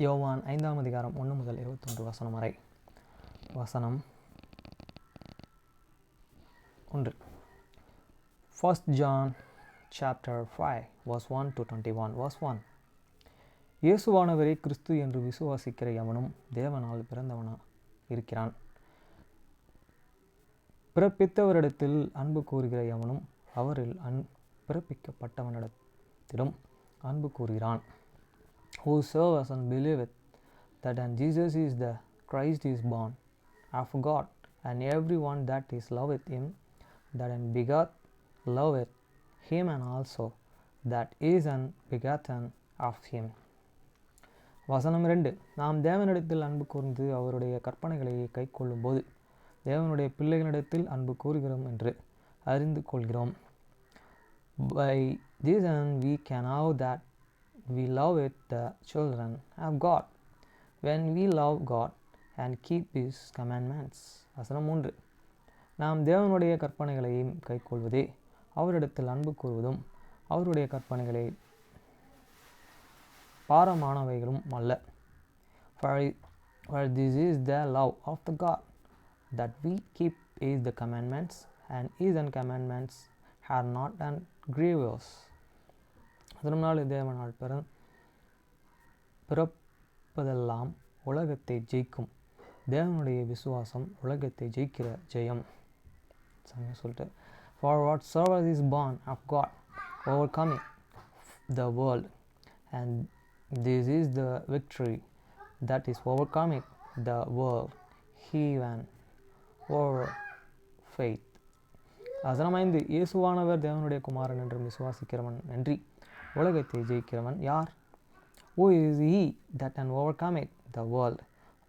யோவான் 5ஆம் அதிகாரம் 1 முதல் 21 வசனம் வரை. வசனம் 1. 1 John chapter 5 verse 1 to 21 verse 1. இயேசுவானவரே கிறிஸ்து என்று விசுவாசிக்கிற எவனும் தேவனால் பிறந்தவனா இருக்கிறான். பிறப்பித்தவரிடத்தில் அன்பு கூறுகிற எவனும் அவரில் பிறப்பிக்கப்பட்டவனிடத்திலும் அன்பு கூறுகிறான். Whosoever believeth that Jesus is the Christ is born of God, and everyone that is loveth him that begot loveth him, and also that is begotten of him. வசனம் 2. நாம் தேவனிடத்தில் அன்பு கூர்ந்து அவருடைய கற்பனைகளை கை கொள்ளும்போது தேவனுடைய பிள்ளைகளிடத்தில் அன்பு கூறுகிறோம் என்று அறிந்து கொள்கிறோம். By this we can know that we love with the children of God, when we love God and keep his commandments. வசனம் 3. நாம் தேவனுடைய கற்பனைகளையும் கை கொள்வதே அவரிடத்தில் அன்பு கூறுவதும் அவருடைய கற்பனைகளை பாரமானவைகளும் அல்ல. For this is the love of the God, that we keep his the commandments, and his commandments are not grievous. அதனால் தேவனால் பிறப்பதெல்லாம் உலகத்தை ஜெயிக்கும். தேவனுடைய விசுவாசம் உலகத்தை ஜெயிக்கிற ஜெயம் சொல்லிட்டு. For whatsoever is born of God overcoming the world, and this is the victory that is overcoming the world, even over faith. வசனம் 5. இயேசுவானவர் தேவனுடைய குமாரன் என்று விசுவாசிக்கிறவன் நன்றி உலகத்தை ஜெயிக்கிறவன் யார்? Who is he that overcometh the world?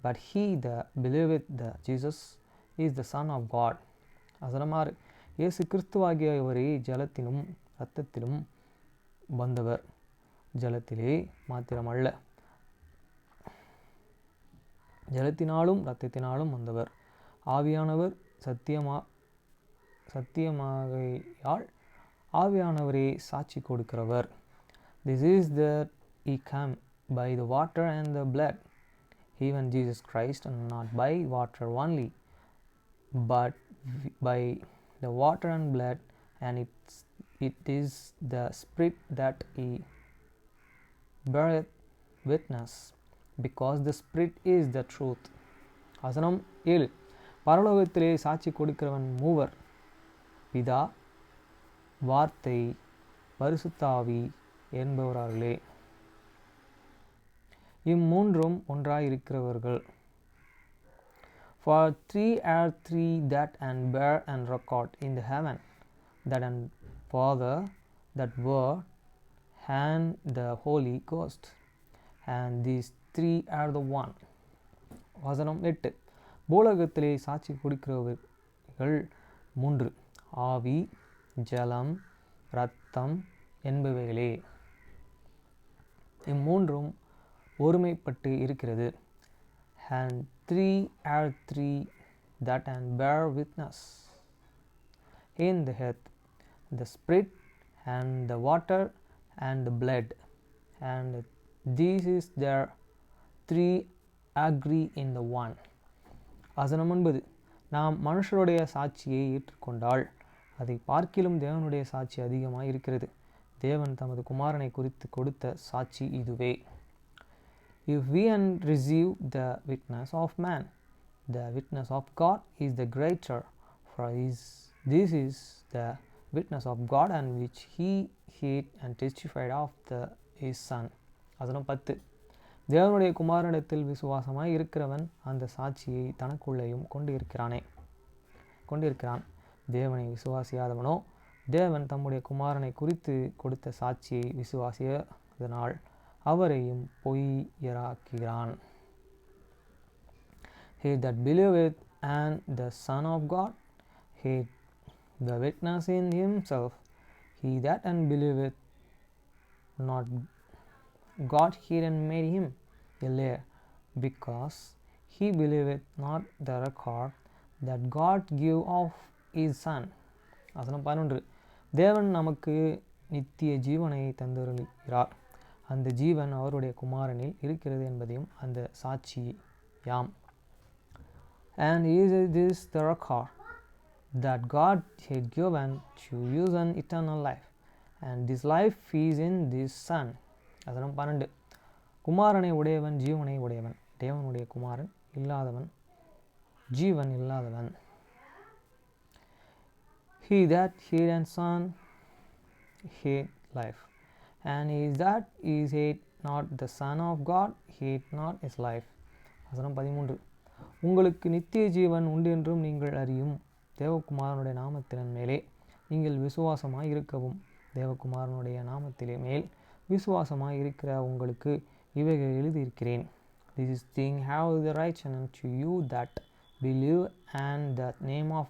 But he that believeth that Jesus is the Son of God. வசனம் 6. இயேசு கிறிஸ்துவாகிய இவரே ஜலத்திலும் இரத்தத்திலும் வந்தவர், ஜலத்திலே மாத்திரமல்ல ஜலத்தினாலும் இரத்தத்தினாலும் வந்தவர். ஆவியானவர் சத்தியமாகையால் ஆவியானவரே சாட்சி கொடுக்கிறவர். This is that he come by the water and the blood, even Jesus Christ, and not by water only, but by the water and blood, and it is the Spirit that he beareth witness, because the Spirit is the truth. வசனம் 7. பரலோகத்திலே சாட்சி கொடுக்கிறவன் மூவர், பிதா, வார்த்தை, பரிசுத்தாவி என்பவர்களே. இம்மூன்றும் ஒன்றாயிருக்கிறவர்கள். For three are three that bear and record in the heaven, that Father, that Word, and the Holy Ghost, and these three are the one. வசனம் 8. பூலோகத்திலே சாட்சி கொடுக்கிறவர்கள் மூன்று, ஆவி, ஜலம், இரத்தம் என்பவைகளே. இம்மூன்றும் ஒருமைப்பட்டு இருக்கிறது. And three are three that bear witness, in the earth, the Spirit, and the water, and the blood, and these is their three agree in the one. வசனம் 9. நாம் மனுஷருடைய சாட்சியை ஏற்றுக்கொண்டால் அதை பார்க்கிலும் தேவனுடைய சாட்சி அதிகமாக இருக்கிறது. தேவன் தமது குமாரனை குறித்து கொடுத்த சாட்சி இதுவே. If we receive the witness of man, the witness of God is the greater, for this is the witness of God, and which he heard and testified of his Son. வசனம் 10. தேவனுடைய குமாரனிடத்தில் விசுவாசமாய் இருக்கிறவன் அந்த சாட்சியை தனக்குள்ளேயும் கொண்டிருக்கிறான். தேவனை விசுவாசியாதவனோ தேவன் தம்முடைய குமாரனை குறித்து கொடுத்த சாட்சியை விசுவாசியதனால் அவரையும் பொய்யராக்குகிறான். He that believeth and the Son of God hath the witness in himself. He that believeth not God hath made him a liar, because he believeth not the record that God gave of his Son. வசனம் 11. தேவன் நமக்கு நித்திய ஜீவனை தந்தருளுகிறார். அந்த ஜீவன் அவருடைய குமாரனில் இருக்கிறது என்பதையும் அந்த சாட்சி யாம். And is this the record that God had given to use an eternal life, and this life is in this Son. வசனம் 12. குமாரனை உடையவன் ஜீவனை உடையவன். தேவனுடைய குமாரன் இல்லாதவன் ஜீவன் இல்லாதவன். He that hath an son hath life, and he that is hath not the Son of God hath not his life. வசனம் 13. உங்களுக்கு நித்திய ஜீவன் உண்டு என்றும் நீங்கள் அறியும். தேவகுமாரனுடைய நாமத்தின் மேலே நீங்கள் விசுவாசமாய் இருக்கவும். தேவகுமாரனுடைய நாமத்திலே மேல் விசுவாசமாய் இருக்கிற உங்களுக்கு இவைகள் எழுதியிருக்கிறேன். This is thing have the righteousness unto you that believe and the name of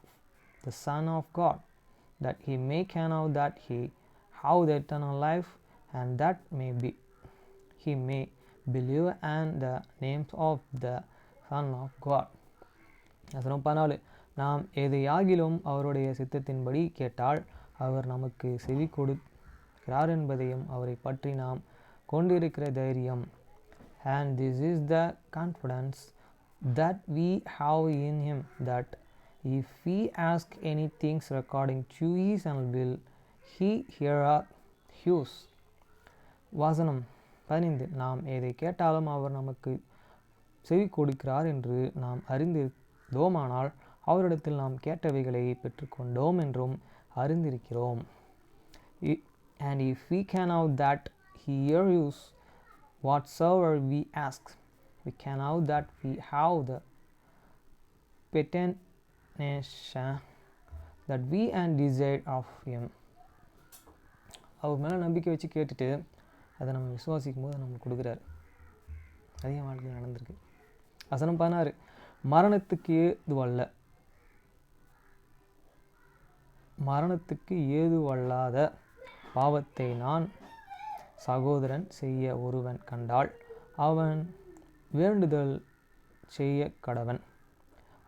the Son of God, that he may know that he have the eternal life, and that he may believe and the names of the Son of God. வசனம் 14. நாம் எதையாகிலும் அவருடைய சித்தத்தின்படி கேட்டால் அவர் நமக்கு செவி கொடுக்கிறார் என்பதையும் அவரை பற்றி நாம் கொண்டிருக்கிற தைரியம். And this is the confidence that we have in him, that if we ask anything according to his will, he heareth us. வசனம் 15. நாம் எதை கேட்டாலும் அவர் நமக்கு செவி கொடுக்கிறார் என்று நாம் அறிந்திருந்தோமானால் அவரிடத்தில் நாம் கேட்டவைகளை பெற்றுக்கொண்டோம் என்றும் அறிந்திருக்கிறோம். And if we can know that he hears us whatsoever we ask, we can know that we have the petition that we and desire of him. அவர் மேலே நம்பிக்கை வச்சு கேட்டுட்டு அதை நம்ம விசுவாசிக்கும் போது நம்ம கொடுக்குறாரு. அதிக வாழ்க்கையில் நடந்திருக்கு. வசனம் 16. மரணத்துக்கு ஏதுவல்லாத பாவத்தை நான் சகோதரன் செய்ய ஒருவன் கண்டால் அவன் வேண்டுதல் செய்ய கடவன்.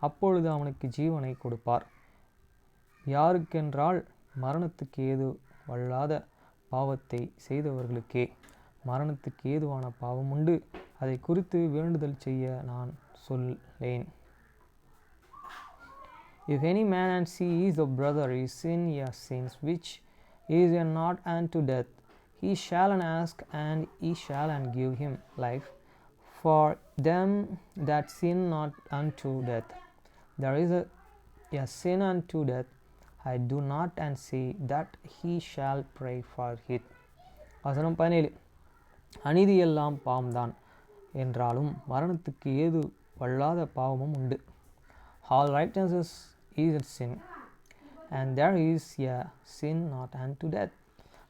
அப்பொழுது அவனுக்கு ஜீவனை கொடுப்பார். யாருக்கென்றால் மரணத்துக்கு ஏதுவல்லாத பாவத்தை செய்தவர்களுக்கே. மரணத்துக்கு ஏதுவான பாவம் உண்டு, அதை குறித்து வேண்டுதல் செய்ய நான் சொல்லேன். If any man and see his brother is in a sins which is not unto death, he shall ask, and he shall give him life. For them that sin not unto death, there is a sin unto death. I do not and say that he shall pray for it. வசனம் 17. அநீதி எல்லாம் பாவம்தான் என்றாலும் மரணத்துக்கு ஏது வல்லாத பாவமும் உண்டு. All righteousness is a sin, and there is a sin not unto death.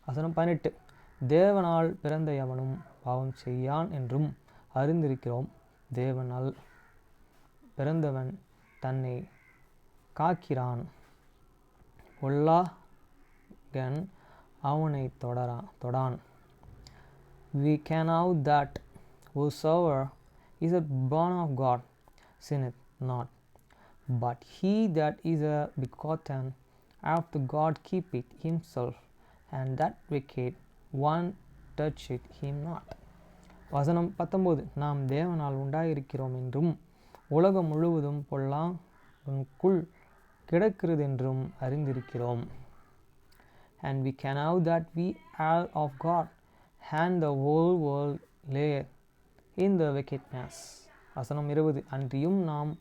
வசனம் 18. தேவனால் பிறந்த எவனும் பாவம் செய்யான் என்றும் அறிந்திருக்கிறோம். தேவனால் பிறந்தவன் தன்னை காக்கிறான், பொல்லாங்கன் அவனை தொடான். We can know that whosoever is born of God sinneth not, but he that is begotten of the God keepeth himself, and that wicked one toucheth him not. வசனம் 19. நாம் தேவனால் உண்டாயிருக்கிறோம் என்றும் உலகம் முழுவதும் பொல்லாங்குக்குள் கிடக்கிறது என்றும் அறிந்திருக்கிறோம். And we can know that we are of God, and the whole world layeth in the wickedness. வசனம் 20. அன்றியும் நாம்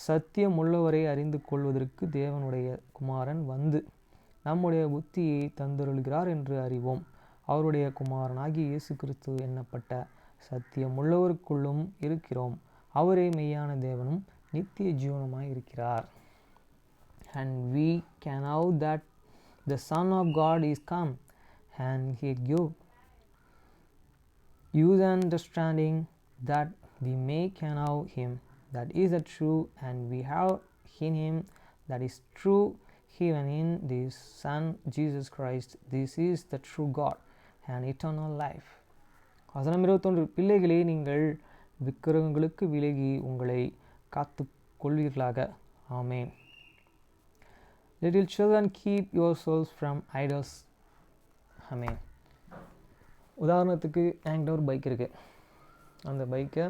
சத்தியமுள்ளவரை அறிந்து கொள்வதற்கு தேவனுடைய குமாரன் வந்து நம்முடைய புத்தியை தந்தருளுகிறார் என்று அறிவோம். அவருடைய குமாரனாகிய இயேசு கிறிஸ்து எண்ணப்பட்ட சத்தியமுள்ளவருக்குள்ளும் இருக்கிறோம். அவரே மெய்யான தேவனும் நித்திய ஜீவனுமாய் இருக்கிறார். And we can know that the Son of God is come, and he give use understanding that we may can know him that is a true, and we have in him that is true, even in this Son Jesus Christ. This is the true God and eternal life. வசனம் 21. பிள்ளைகளே, நீங்கள் விக்கிரகங்களுக்கு விலகி உங்களை காத்து கொள்வீர்களாக. ஆமென். Little children, keep yourselves from idols. Amen. உதாரணத்துக்கு என்கிட்ட ஒரு பைக் இருக்குது. அந்த பைக்கை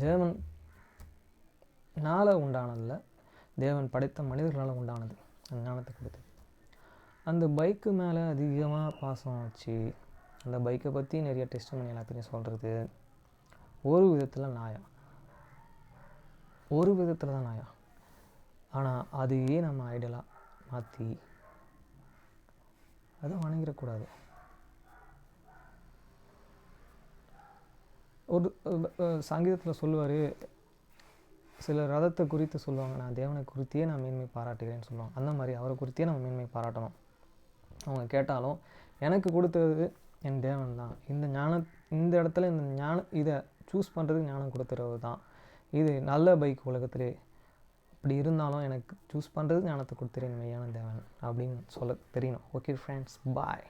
தேவனால் உண்டானதில்லை, தேவன் படைத்த மனிதர்களால் உண்டானது. அந்த ஞானத்தை கொடுத்தது. அந்த பைக்கு மேலே அதிகமாக பாசம் வச்சு அந்த பைக்கை பற்றி நிறைய டெஸ்ட் பண்ணி எல்லாத்தையும் சொல்கிறது ஒரு விதத்தில் நியாயம், ஒரு விதத்தில் தான் நியாயம். ஆனால் அதையே நம்ம ஐடியலாக மாற்றி அதை வணங்கிடக்கூடாது. ஒரு சங்கீதத்தில் சொல்லுவார், சில ரதத்தை குறித்து சொல்லுவாங்க, நான் தேவனை குறித்தியே நான் மேன்மை பாராட்டுகிறேன்னு சொல்லுவாங்க. அந்த மாதிரி அவரை குறித்தியே நம்ம மேன்மை பாராட்டணும். அவங்க கேட்டாலும் எனக்கு கொடுத்தது என் தேவன் தான். இந்த இடத்துல இதை சூஸ் பண்ணுறதுக்கு ஞானம் கொடுத்துறது தான். இது நல்ல பைக் உலகத்திலே அப்படி இருந்தாலும் எனக்கு சூஸ் பண்ணுறதுக்கு ஞானத்தை கொடுத்துறேன் மெய்யான தேவன் அப்படின்னு சொல்ல தெரியணும். ஓகே ஃப்ரெண்ட்ஸ், பாய்.